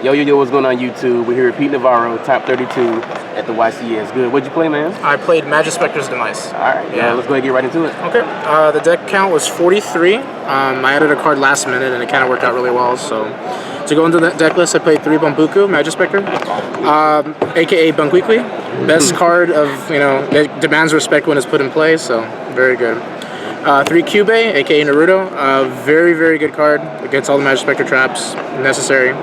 Yo, what's going on YouTube? We're here at Navarro, top 32 at the YCS. Good. What'd you play, man? I played Majespecter Demise. All right, yeah. Let's go ahead and get right into it. Okay. The deck count was 43. I added a card last minute, and it kind of worked out really well. So, to go into the deck list, I played 3 Bambuku, Majespecter, aka Bunquiqui. Best card of, it demands respect when it's put in play, so very good. 3 Cube, aka Naruto, very, very good card against all the Majespecter traps, necessary.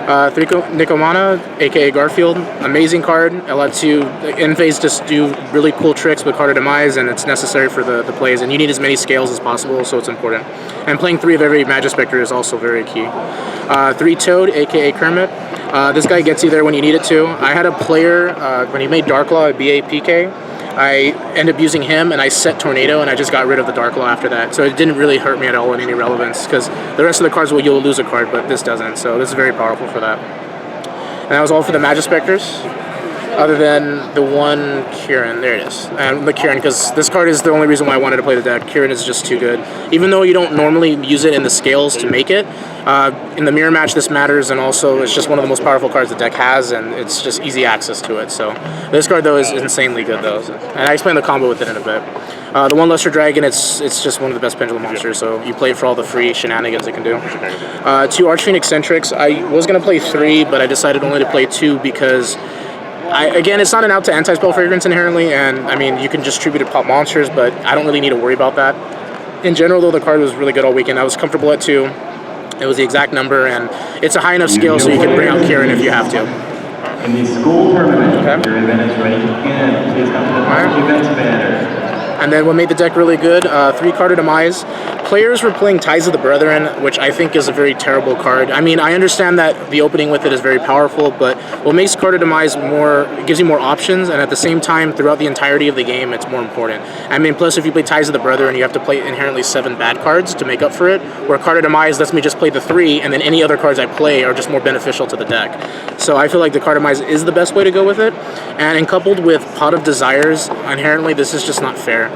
3 Nikomana, aka Garfield, amazing card. It lets you, in phase, just do really cool tricks with card of demise, and it's necessary for the plays, and you need as many scales as possible, so it's important. And playing 3 of every Majespecter is also very key. 3 Toad, aka Kermit. This guy gets you there when you need it to. I had a player, when he made Darklaw at BAPK, I ended up using him, and I set Tornado, and I just got rid of the Darklaw after that. So it didn't really hurt me at all in any relevance, because the rest of the cards, well, you'll lose a card, but this doesn't. So this is very powerful for that. And that was all for the Majespecters, other than the one Kieran. There it is. And the Kieran, because this card is the only reason why I wanted to play the deck. Kieran is just too good. Even though you don't normally use it in the scales to make it, in the mirror match this matters, and also it's just one of the most powerful cards the deck has, and it's just easy access to it. So this card, though, is insanely good, though. And I explain the combo with it in a bit. The One Luster Dragon, it's just one of the best Pendulum monsters, so you play it for all the free shenanigans it can do. 2 Archfiend Eccentrics. I was going to play 3, but I decided only to play 2 because again, it's not an out to anti-spell fragrance inherently, and I mean, you can just tribute to pop monsters, but I don't really need to worry about that. In general, though, the card was really good all weekend. I was comfortable at 2. It was the exact number, and it's a high enough scale so you can bring out Kieran if you have to. In the school tournament, your event is ready to begin. Please come to the party events banner. And then what made the deck really good, 3 Card of Demise. Players were playing Ties of the Brethren, which I think is a very terrible card. I mean, I understand that the opening with it is very powerful, but what makes Card of Demise gives you more options, and at the same time, throughout the entirety of the game, it's more important. I mean, plus if you play Ties of the Brethren, you have to play inherently 7 bad cards to make up for it, where Card of Demise lets me just play the 3, and then any other cards I play are just more beneficial to the deck. So I feel like the Card of Demise is the best way to go with it, and coupled with Pot of Desires, inherently this is just not fair.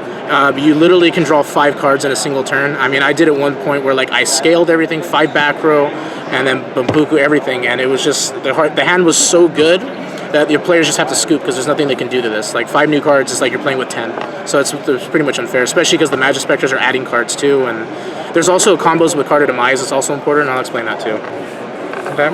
You literally can draw 5 cards in a single turn. I mean, I did at one point where like I scaled everything, 5 back row, and then Bambuku everything, and it was just the hand was so good that your players just have to scoop because there's nothing they can do to this. Like 5 new cards, it's like you're playing with 10. So it's pretty much unfair, especially because the Majespecters are adding cards too, and there's also combos with Card of Demise. It's also important. I'll explain that too. Okay.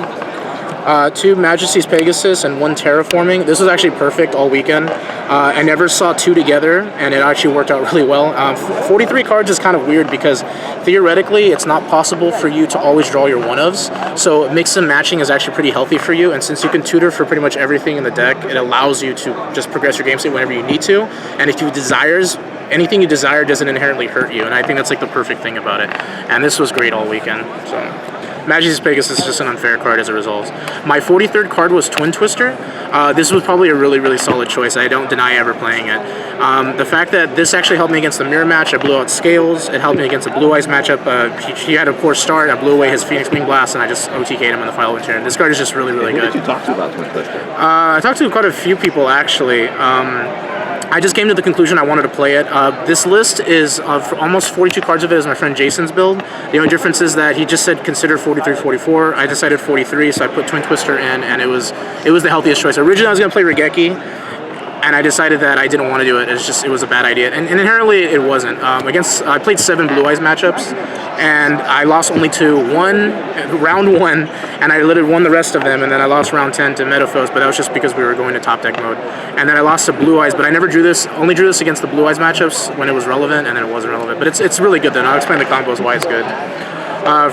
2 Majesty's Pegasus and 1 Terraforming. This was actually perfect all weekend. I never saw 2 together, and it actually worked out really well. 43 cards is kind of weird because theoretically it's not possible for you to always draw your one-ofs, so mix and matching is actually pretty healthy for you, and since you can tutor for pretty much everything in the deck, it allows you to just progress your game state whenever you need to, and if you desires, anything you desire doesn't inherently hurt you, and I think that's like the perfect thing about it, and this was great all weekend. So Majesty's Pegasus is just an unfair card as a result. My 43rd card was Twin Twister. This was probably a really, really solid choice. I don't deny ever playing it. The fact that this actually helped me against the mirror match, I blew out Scales. It helped me against the Blue Eyes matchup. He had a poor start. I blew away his Phoenix Wing Blast, and I just OTK'd him in the final turn. This card is just really, really good. Who did you talk to about Twin Twister? I talked to quite a few people, actually. I just came to the conclusion I wanted to play it. This list is of almost 42 cards of it is my friend Jason's build. The only difference is that he just said consider 43, 44. I decided 43, so I put Twin Twister in, and it was the healthiest choice. Originally, I was going to play Regeki, and I decided that I didn't want to do it. It was a bad idea, and inherently it wasn't. I played 7 Blue Eyes matchups, and I lost only to round 1, and I literally won the rest of them, and then I lost round 10 to Metaphos, but that was just because we were going to top deck mode. And then I lost to Blue Eyes, but I never only drew this against the Blue Eyes matchups when it was relevant, and then it wasn't relevant. But it's really good then. I'll explain the combos why it's good.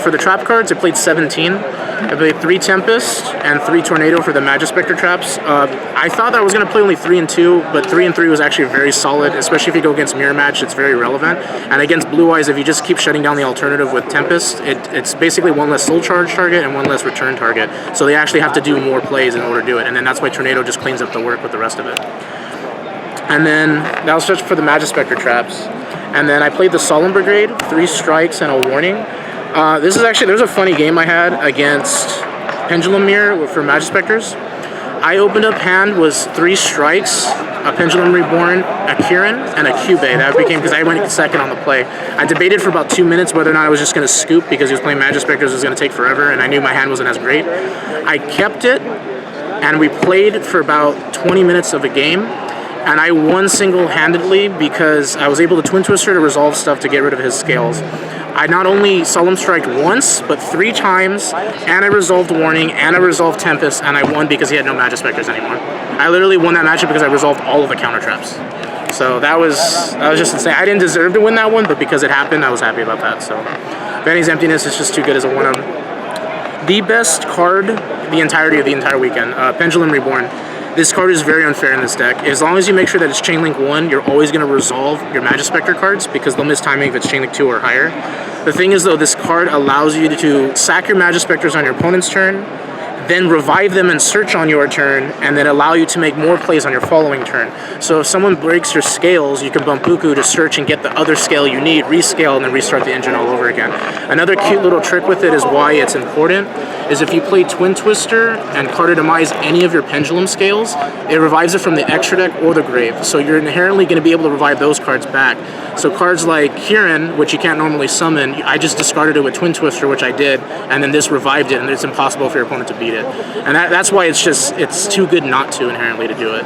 For the trap cards, I played 17. I played 3 Tempest and 3 Tornado for the Majespecter traps. I thought that I was going to play only 3 and 2, but 3 and 3 was actually very solid, especially if you go against Mirror Match, it's very relevant. And against Blue Eyes, if you just keep shutting down the alternative with Tempest, it's basically 1 less soul charge target and 1 less return target. So they actually have to do more plays in order to do it, and then that's why Tornado just cleans up the work with the rest of it. And then that was just for the Majespecter traps. And then I played the Solemn Brigade, 3 strikes and a warning. There's a funny game I had against Pendulum Mirror for Majespecters. I opened up hand was 3 strikes, a Pendulum Reborn, a Kieran, and a Cube. That became because I went second on the play. I debated for about 2 minutes whether or not I was just going to scoop because he was playing Majespecters, it was going to take forever, and I knew my hand wasn't as great. I kept it, and we played for about 20 minutes of a game, and I won single-handedly because I was able to Twin Twister to resolve stuff to get rid of his scales. I not only Solemn Striked once, but 3 times, and I resolved Warning, and I resolved Tempest, and I won because he had no Majespecters anymore. I literally won that matchup because I resolved all of the counter traps. So that was just insane. I didn't deserve to win that one, but because it happened, I was happy about that. So Vanny's Emptiness is just too good as a 1-of. The best card the entirety of the entire weekend, Pendulum Reborn. This card is very unfair in this deck. As long as you make sure that it's Chainlink 1, you're always going to resolve your Majespecter cards because they'll miss timing if it's Chainlink 2 or higher. The thing is, though, this card allows you to sack your Majespecters on your opponent's turn, then revive them and search on your turn, and then allow you to make more plays on your following turn. So if someone breaks your scales, you can bump Buku to search and get the other scale you need, rescale, and then restart the engine all over again. Another cute little trick with it is why it's important, is if you play Twin Twister and Carta Demise any of your Pendulum scales, it revives it from the extra deck or the grave. So you're inherently going to be able to revive those cards back. So cards like Kieran, which you can't normally summon, I just discarded it with Twin Twister, which I did, and then this revived it, and it's impossible for your opponent to beat it. And that's why it's too good not to inherently to do it.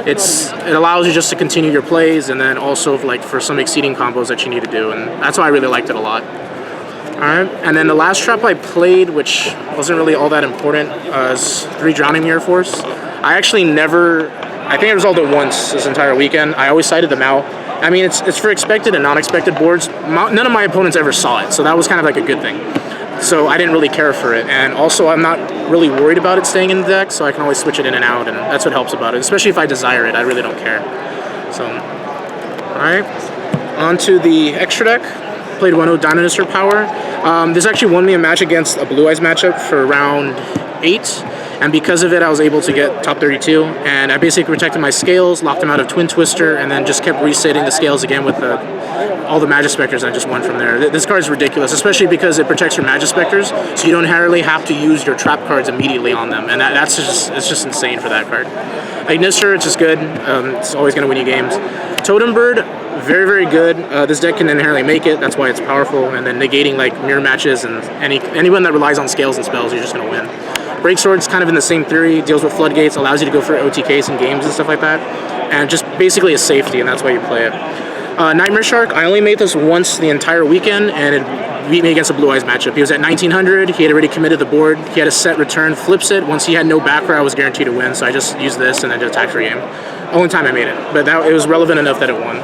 It allows you just to continue your plays, and then also like for some exceeding combos that you need to do, and that's why I really liked it a lot. Alright, and then the last trap I played, which wasn't really all that important, is 3 Drowning Mirror Force. I actually I think I resolved it once this entire weekend. I always sided them out. I mean, it's for expected and non-expected boards. None of my opponents ever saw it, so that was kind of like a good thing. So I didn't really care for it, and also I'm not really worried about it staying in the deck, so I can always switch it in and out, and that's what helps about it. Especially if I desire it, I really don't care. So, alright, on to the extra deck. Played 1-0 Dynamister Power. This actually won me a match against a Blue Eyes matchup for round 8, and because of it I was able to get top 32, and I basically protected my scales, locked them out of Twin Twister, and then just kept resetting the scales again with all the Majespecters. I just won from there. This card is ridiculous, especially because it protects your Majespecters, so you don't entirely have to use your trap cards immediately on them, and it's just insane for that card. Ignister, it's just good. It's always going to win you games. Totem Bird, very, very good. This deck can inherently make it, that's why it's powerful, and then negating like mirror matches and anyone that relies on scales and spells, you're just going to win. Break Sword's kind of in the same theory, deals with floodgates, allows you to go for OTKs in games and stuff like that, and just basically a safety, and that's why you play it. Nightmare Shark, I only made this once the entire weekend, and it beat me against a Blue Eyes matchup. He was at 1900, he had already committed the board, he had a set return, flips it. Once he had no back row, I was guaranteed to win, so I just used this and then did attack for game. Only time I made it, but it was relevant enough that it won.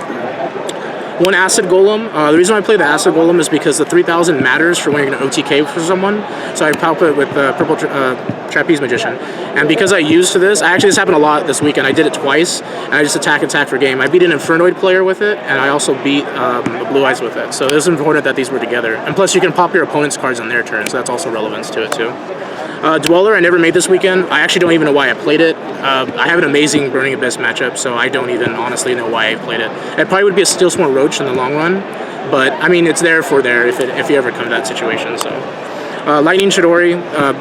1 Acid Golem. The reason why I play the Acid Golem is because the 3000 matters for when you're going to OTK for someone. So I pop it with the Purple Trapeze Magician. And because I used this happened a lot this weekend. I did it twice, and I just attack for game. I beat an Infernoid player with it, and I also beat the Blue Eyes with it. So it was important that these were together. And plus you can pop your opponent's cards on their turn, so that's also relevance to it too. Dweller, I never made this weekend. I actually don't even know why I played it. I have an amazing Burning Abyss matchup, so I don't even honestly know why I played it. It probably would be a Steelsworn Roach in the long run, but I mean, it's there if you ever come to that situation. So, Lightning Chidori,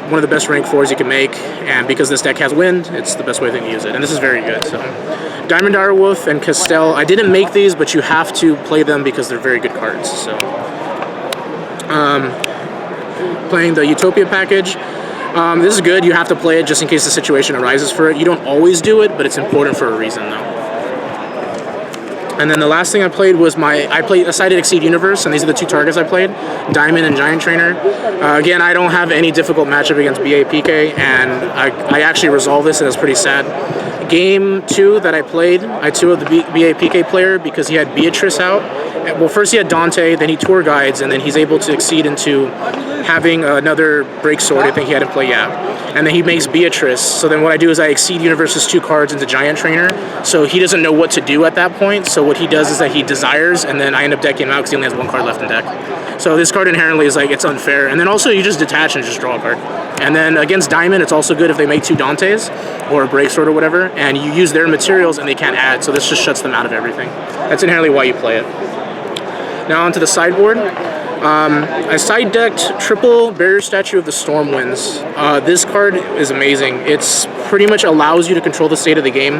one of the best rank 4s you can make, and because this deck has wind, it's the best way to use it, and this is very good. So, Diamond Direwolf and Castell, I didn't make these, but you have to play them because they're very good cards. So, playing the Utopia package. This is good. You have to play it just in case the situation arises for it. You don't always do it, but it's important for a reason, though. And then the last thing I played was I played a Sided Exceed Universe, and these are the 2 targets I played, Diamond and Giant Trainer. Again, I don't have any difficult matchup against BAPK, and I actually resolved this, and it's pretty sad. Game 2 that I played, I 2'd the BAPK player because he had Beatrice out. Well, first he had Dante, then he Tour Guides, and then he's able to exceed into having another Break Sword. I think he had in play, yeah. And then he makes Beatrice. So then what I do is I Exceed Universe's 2 cards into Giant Trainer. So he doesn't know what to do at that point. So what he does is that he desires, and then I end up decking him out because he only has 1 card left in deck. So this card inherently is like, it's unfair. And then also you just detach and just draw a card. And then against Diamond, it's also good if they make 2 Dantes or a Break Sword or whatever, and you use their materials and they can't add. So this just shuts them out of everything. That's inherently why you play it. Now onto the sideboard. I side-decked triple Barrier Statue of the Stormwinds. This card is amazing. It's pretty much allows you to control the state of the game.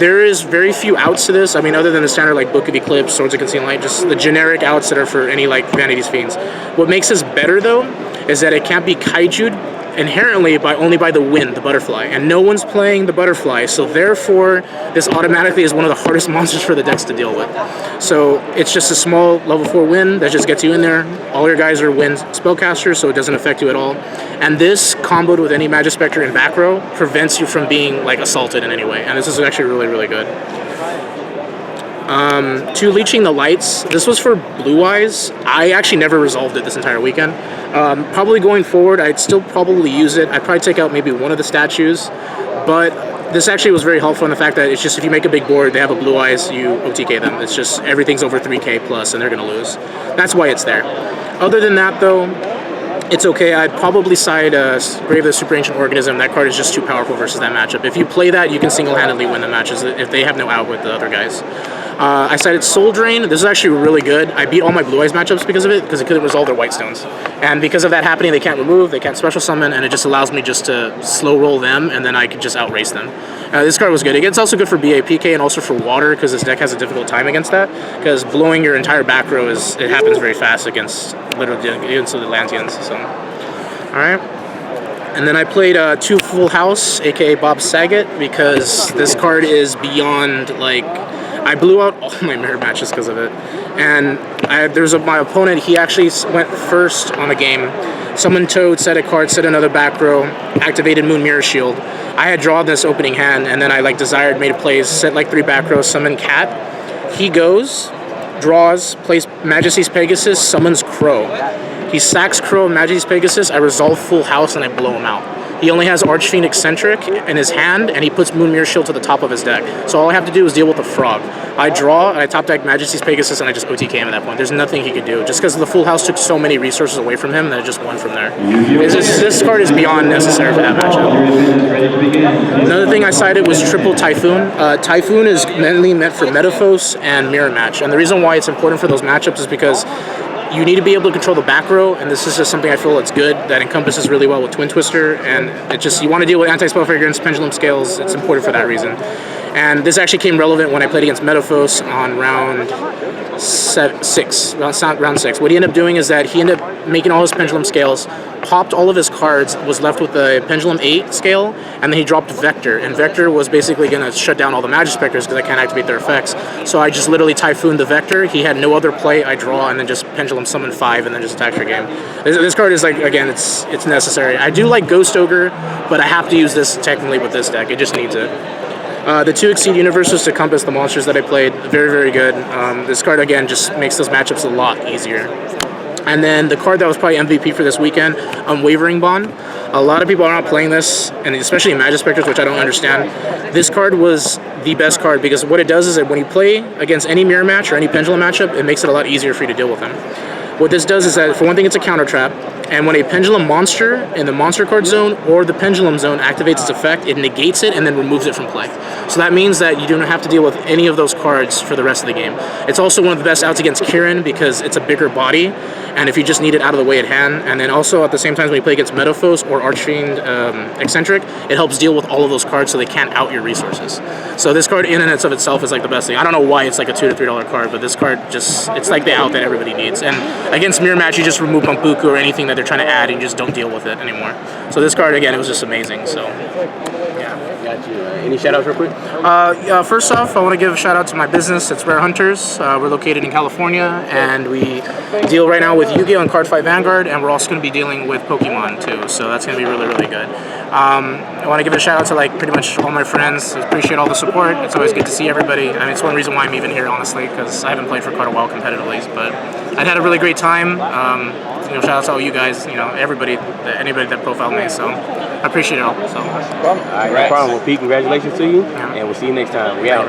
There is very few outs to this. I mean, other than the standard like Book of Eclipse, Swords of Concealed Light, just the generic outs that are for any like Vanity's Fiends. What makes this better though is that it can't be kaiju'd inherently only by the wind, the butterfly, and no one's playing the butterfly, so therefore this automatically is one of the hardest monsters for the decks to deal with. So it's just a small level 4 wind that just gets you in there. All your guys are wind spellcasters, so it doesn't affect you at all. And this comboed with any Majespecter in back row prevents you from being like assaulted in any way, and this is actually really, really good. To Leeching the Lights, this was for Blue Eyes. I actually never resolved it this entire weekend. Probably going forward, I'd still probably use it. I'd probably take out maybe one of the statues, but this actually was very helpful in the fact that it's just if you make a big board, they have a Blue Eyes, you OTK them. It's just everything's over 3k plus and they're going to lose. That's why it's there. Other than that though, it's okay. I'd probably side Grave of the Super Ancient Organism. That card is just too powerful versus that matchup. If you play that, you can single-handedly win the matches if they have no out with the other guys. I sided Soul Drain. This is actually really good. I beat all my Blue Eyes matchups because of it, because it couldn't resolve their White Stones. And because of that happening, they can't remove, they can't special summon, and it just allows me just to slow roll them, and then I can just outrace them. This card was good. It's also good for BAPK and also for water, because this deck has a difficult time against that, because blowing your entire back row it happens very fast against literally against the Atlanteans. So, alright. And then I played 2 Full House, aka Bob Saget, because this card is beyond, like, I blew out all my mirror matches because of it. And my opponent, he actually went first on the game. Summoned Toad, set a card, set another back row, activated Moon Mirror Shield. I had drawn this opening hand, and then I like desired, made a play, set like 3 back rows, summoned Cat. He goes, draws, plays Majesty's Pegasus, summons Crow. He sacks Crow and Majesty's Pegasus, I resolve Full House, and I blow him out. He only has Archfiend Eccentric in his hand, and he puts Moon Mirror Shield to the top of his deck. So all I have to do is deal with the Frog. I draw, and I top deck Majesty's Pegasus, and I just OTK him at that point. There's nothing he could do. Just because the Full House took so many resources away from him, that it just won from there. This card is beyond necessary for that matchup. Another thing I sided was Triple Typhoon. Typhoon is mainly meant for Metaphos and Mirror Match. And the reason why it's important for those matchups is because you need to be able to control the back row, and this is just something I feel that's good, that encompasses really well with Twin Twister, and it just, you want to deal with anti-spell figure against Pendulum Scales, it's important for that reason. And this actually came relevant when I played against Metaphos on round 6. What he ended up doing is that he ended up making all his Pendulum Scales, popped all of his cards, was left with the Pendulum 8 scale, and then he dropped Vector. And Vector was basically going to shut down all the Majespecters because I can't activate their effects. So I just literally Typhooned the Vector. He had no other play. I draw, and then just Pendulum Summon 5, and then just attack your game. This card is, like, again, it's necessary. I do like Ghost Ogre, but I have to use this technically with this deck. It just needs it. The 2 Exceed Universes to compass the monsters that I played, very, very good. This card, again, just makes those matchups a lot easier. And then the card that was probably MVP for this weekend, Unwavering Bond. A lot of people are not playing this, and especially in Majespecters, which I don't understand. This card was the best card because what it does is that when you play against any mirror match or any pendulum matchup, it makes it a lot easier for you to deal with them. What this does is that, for one thing, it's a counter trap, and when a pendulum monster in the monster card zone or the pendulum zone activates its effect, it negates it and then removes it from play. So that means that you don't have to deal with any of those cards for the rest of the game. It's also one of the best outs against Kirin because it's a bigger body, and if you just need it out of the way at hand, and then also at the same time when you play against Metaphos or Archfiend Eccentric, it helps deal with all of those cards so they can't out your resources. So this card in and of itself is like the best thing. I don't know why it's like a $2 to $3 card, but this card just, it's like the out that everybody needs. And against Mirror Match, you just remove Bumpuku or anything that they're trying to add, and you just don't deal with it anymore. So this card, again, it was just amazing. So, yeah. Got you. Any shout outs real quick? First off, I want to give a shout out to my business. It's Rare Hunters. We're located in California, and we deal right now with Yu-Gi-Oh! And Card Fight Vanguard, and we're also going to be dealing with Pokemon too. So that's going to be really, really good. I want to give a shout out to like pretty much all my friends. I appreciate all the support. It's always good to see everybody. I mean, it's one reason why I'm even here, honestly, because I haven't played for quite a while competitively, but I had a really great time. Shout out to all you guys, everybody, anybody that profiled me, so I appreciate it all. So. All right, no problem. Well, Pete, congratulations to you, and we'll see you next time. We out.